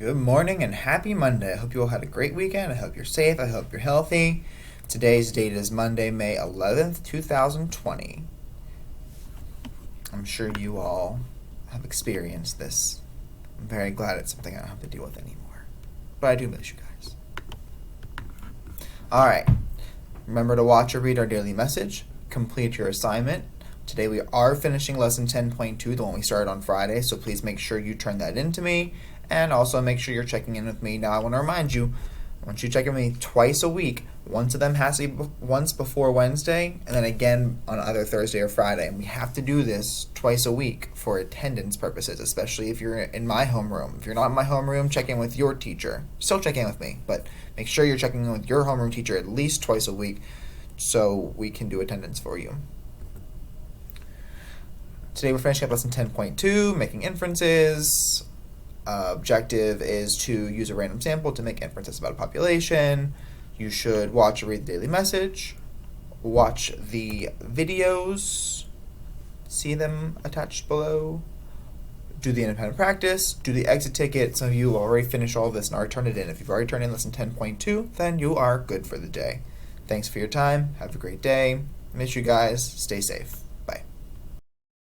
Good morning and happy Monday. I hope you all had a great weekend. I hope you're safe. I hope you're healthy. Today's date is Monday, May 11th, 2020. I'm sure you all have experienced this. I'm very glad it's something I don't have to deal with anymore. But I do miss you guys. Alright. Remember to watch or read our daily message. Complete your assignment. Today we are finishing lesson 10.2, the one we started on Friday, so please make sure you turn that in to me. And also make sure you're checking in with me. Now I want to remind you, I want you to check in with me twice a week. Once of them has to be once before Wednesday, and then again on either Thursday or Friday. And we have to do this twice a week for attendance purposes, especially if you're in my homeroom. If you're not in my homeroom, check in with your teacher. Still check in with me, but make sure you're checking in with your homeroom teacher at least twice a week so we can do attendance for you. Today we're finishing up lesson 10.2, making inferences. Objective is to use a random sample to make inferences about a population. You should watch or read the daily message, watch the videos, see them attached below, do the independent practice, do the exit ticket. Some of you already finished all of this and already turned it in. If you've already turned in lesson 10.2, then you are good for the day. Thanks for your time. Have a great day. Miss you guys. Stay safe.